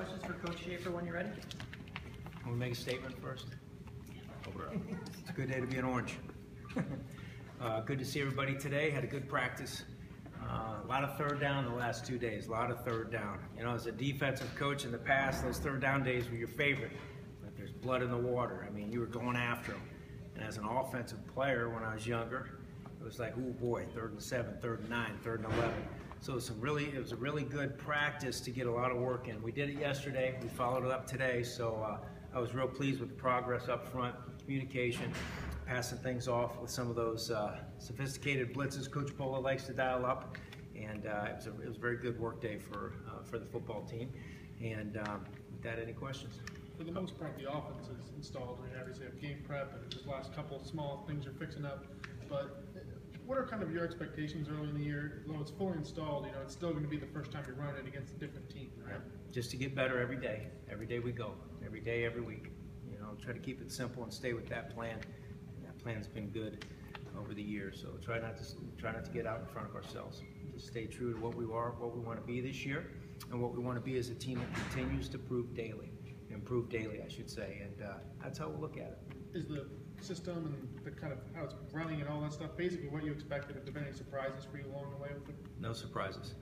Questions for Coach Shafer when you're ready? Can we make a statement first? It's a good day to be an Orange. Good to see everybody today. Had a good practice. A lot of third down the last 2 days. A lot of third down. You know, as a defensive coach in the past, those third down days were your favorite. But there's blood in the water. I mean, you were going after them. And as an offensive player, when I was younger, it was like, oh boy, 3rd and 7, 3rd and 9, 3rd and 11. So it was a really good practice to get a lot of work in. We did it yesterday. We followed it up today. So I was real pleased with the progress up front, communication, passing things off with some of those sophisticated blitzes Coach Polo likes to dial up. And it was a very good work day for the football team. And with that, any questions? For the most part, the offense is installed. I mean, obviously, you have game prep and just last couple of small things you're fixing up. But what are kind of your expectations early in the year? Though it's fully installed, you know, it's still going to be the first time you're running it against a different team, right? Yeah. Just to get better every day. Every day we go. Every day, every week. You know, try to keep it simple and stay with that plan. And that plan's been good over the years. So try not to get out in front of ourselves. Just stay true to what we are, what we want to be this year, and what we want to be as a team that continues to improve daily, I should say. And that's how we'll look at it. Is the system and the kind of how it's running and all that stuff basically what you expected? Have there been any surprises for you along the way with it? No surprises.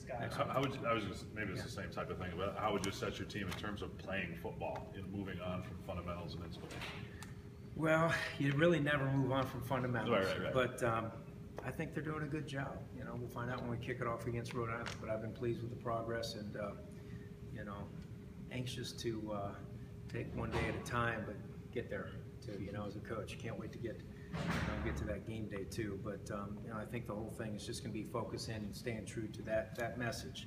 How would you, I was just, maybe it's the same type of thing, but how would you set your team in terms of playing football and moving on from fundamentals and installation? Well, you really never move on from fundamentals, right. But I think they're doing a good job. You know, we'll find out when we kick it off against Rhode Island, but I've been pleased with the progress and, you know, anxious to take one day at a time, but get there too, you know, as a coach. You can't wait to get to that game day too. But, you know, I think the whole thing is just going to be focusing and staying true to that message.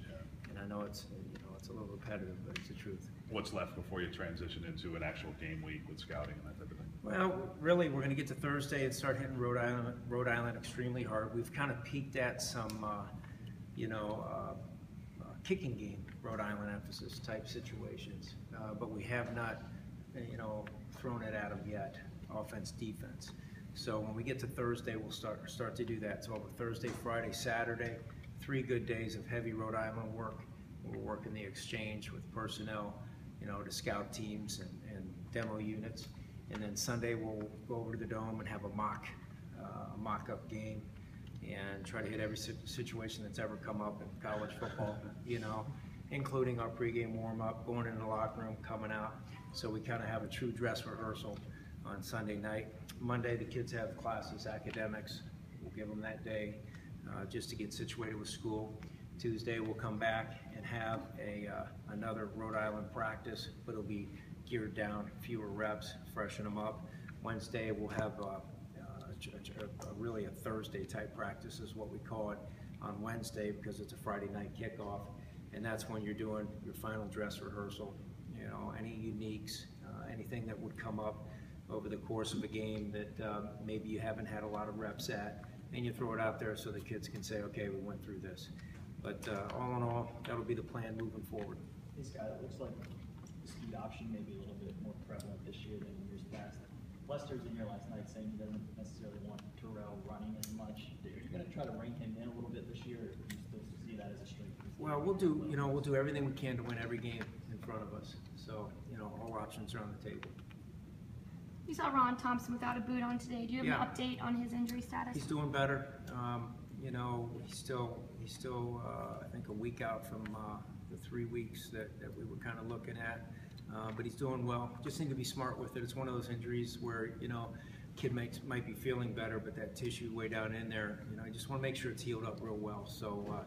And I know it's, you know, it's a little repetitive, but it's the truth. What's left before you transition into an actual game week with scouting and that type of thing? Well, really, we're going to get to Thursday and start hitting Rhode Island extremely hard. We've kind of peaked at some, you know, kicking game, Rhode Island emphasis type situations, but we have not, you know, thrown it at them yet, offense, defense. So when we get to Thursday, we'll start to do that. So over Thursday, Friday, Saturday, 3 good days of heavy Rhode Island work. We're working the exchange with personnel, you know, to scout teams and demo units. And then Sunday we'll go over to the Dome and have a mock-up game and try to hit every situation that's ever come up in college football, you know, including our pregame warm-up, going in the locker room, coming out. So we kind of have a true dress rehearsal on Sunday night. Monday the kids have classes, academics. We'll give them that day just to get situated with school. Tuesday we'll come back and have another Rhode Island practice, but it'll be geared down, fewer reps, freshen them up. Wednesday we'll have really a Thursday type practice is what we call it on Wednesday because it's a Friday night kickoff, and that's when you're doing your final dress rehearsal. You know, any uniques, anything that would come up over the course of a game that maybe you haven't had a lot of reps at, and you throw it out there so the kids can say, okay, we went through this. But all in all, that'll be the plan moving forward. Hey Scott, it looks like the speed option may be a little bit more prevalent this year than in years past. Lester's in here last night saying he doesn't necessarily want Terrell running as much. Are you going to try to rein him in a little bit this year, or do you still see that as a strength? Well, we'll do everything we can to win every game in front of us. So, you know, all options are on the table. You saw Ron Thompson without a boot on today. Do you have an update on his injury status? He's doing better. You know, he's still I think a week out from the 3 weeks that we were kind of looking at. But he's doing well. Just need to be smart with it. It's one of those injuries where, you know, kid might be feeling better, but that tissue way down in there, you know, I just want to make sure it's healed up real well. So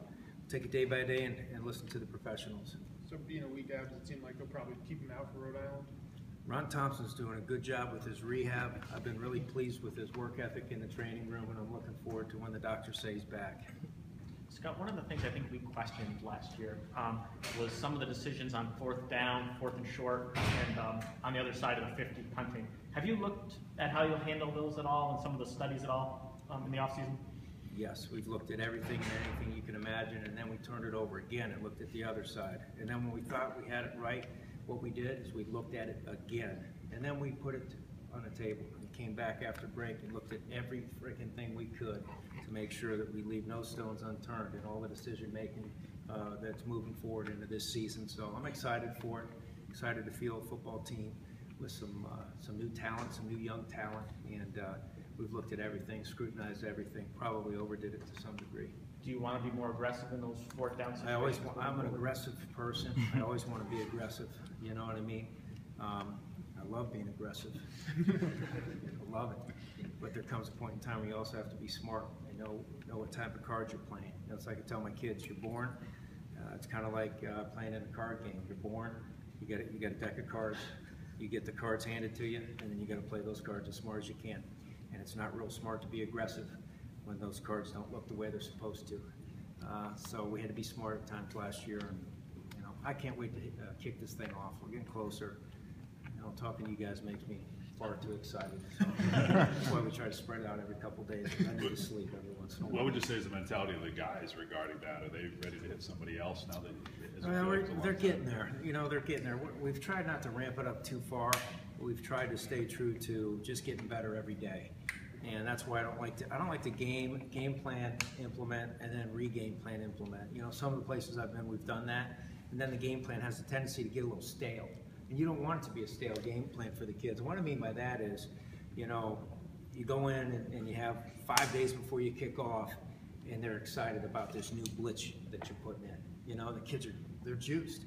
take it day by day and listen to the professionals. So being a week out, does it seem like they'll probably keep him out for Rhode Island? Ron Thompson's doing a good job with his rehab. I've been really pleased with his work ethic in the training room, and I'm looking forward to when the doctor says he's back. Scott, one of the things I think we questioned last year was some of the decisions on 4th down, 4th and short, and on the other side of the 50 punting. Have you looked at how you'll handle those at all and some of the studies at all in the offseason? Yes, we've looked at everything and anything you can imagine, and then we turned it over again and looked at the other side. And then when we thought we had it right, what we did is we looked at it again, and then we put it on the table and came back after break and looked at every freaking thing we could to make sure that we leave no stones unturned in all the decision making that's moving forward into this season. So I'm excited for it. Excited to field a football team with some new talent, some new young talent, and we've looked at everything, scrutinized everything, probably overdid it to some degree. Do you want to be more aggressive in those fourth down situations? I'm an aggressive person. I always want to be aggressive. You know what I mean? I love being aggressive. I love it. But there comes a point in time where you also have to be smart and know what type of cards you're playing. You know, it's like I tell my kids, you're born. It's kind of like playing in a card game. You're born. You got a deck of cards. You get the cards handed to you, and then you got to play those cards as smart as you can. And it's not real smart to be aggressive when those cards don't look the way they're supposed to. So we had to be smart at times last year, and you know, I can't wait to kick this thing off. We're getting closer. You know, talking to you guys makes me far too excited. So that's why we try to spread it out every couple of days. I need to sleep every once in a while. What would you say is the mentality of the guys regarding that? Are they ready to hit somebody else now that they're getting there. You know, they're getting there. We've tried not to ramp it up too far. We've tried to stay true to just getting better every day. And that's why I don't like to game plan implement and then re-game plan implement. You know, some of the places I've been, we've done that, and then the game plan has a tendency to get a little stale. And you don't want it to be a stale game plan for the kids. And what I mean by that is, you know, you go in and you have 5 days before you kick off, and they're excited about this new blitz that you're putting in. You know, the kids they're juiced.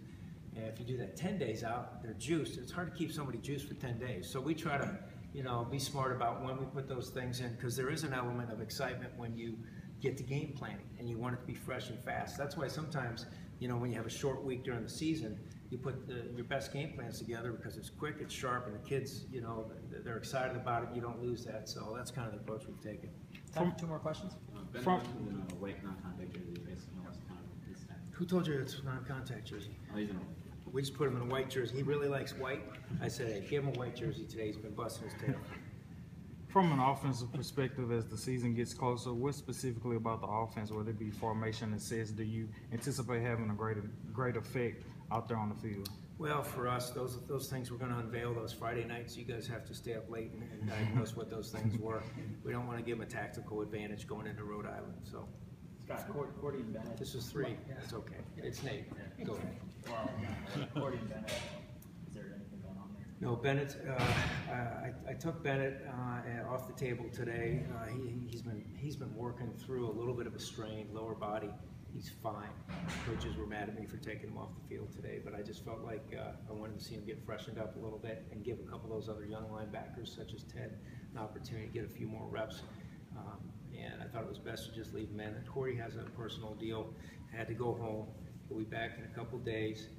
And if you do that 10 days out, they're juiced. It's hard to keep somebody juiced for 10 days. So we try to, you know, be smart about when we put those things in, because there is an element of excitement when you get to game planning and you want it to be fresh and fast. That's why sometimes, you know, when you have a short week during the season, you put your best game plans together because it's quick, it's sharp, and the kids, you know, they're excited about it. You don't lose that. So that's kind of the approach we've taken. Time for 2 more questions? From the white non-contact jersey, basically, what's kind of his style? Who told you it's non-contact jersey? Oh, he's in We just put him in a white jersey. He really likes white. I said, hey, give him a white jersey today. He's been busting his tail. From an offensive perspective, as the season gets closer, what specifically about the offense, whether it be formation and sets, do you anticipate having a great effect out there on the field? Well, for us, those things we're going to unveil those Friday nights. You guys have to stay up late and diagnose what those things were. We don't want to give them a tactical advantage going into Rhode Island. So Scott, Cordy and Bennett. this is 3. It's okay. It's Nate. Go ahead. Well, Cordy and Bennett, is there anything going on there? No, Bennett. I took Bennett off the table today. He's been working through a little bit of a strain, lower body. He's fine. Coaches were mad at me for taking him off the field today, but I just felt like I wanted to see him get freshened up a little bit and give a couple of those other young linebackers, such as Ted, an opportunity to get a few more reps. And I thought it was best to just leave him in. And Corey has a personal deal. Had to go home. He'll be back in a couple days,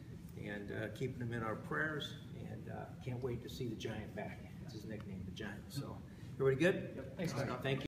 and keeping him in our prayers. And can't wait to see the Giant back. That's his nickname, the Giant. So, everybody good? Yep. Thanks, Thank you.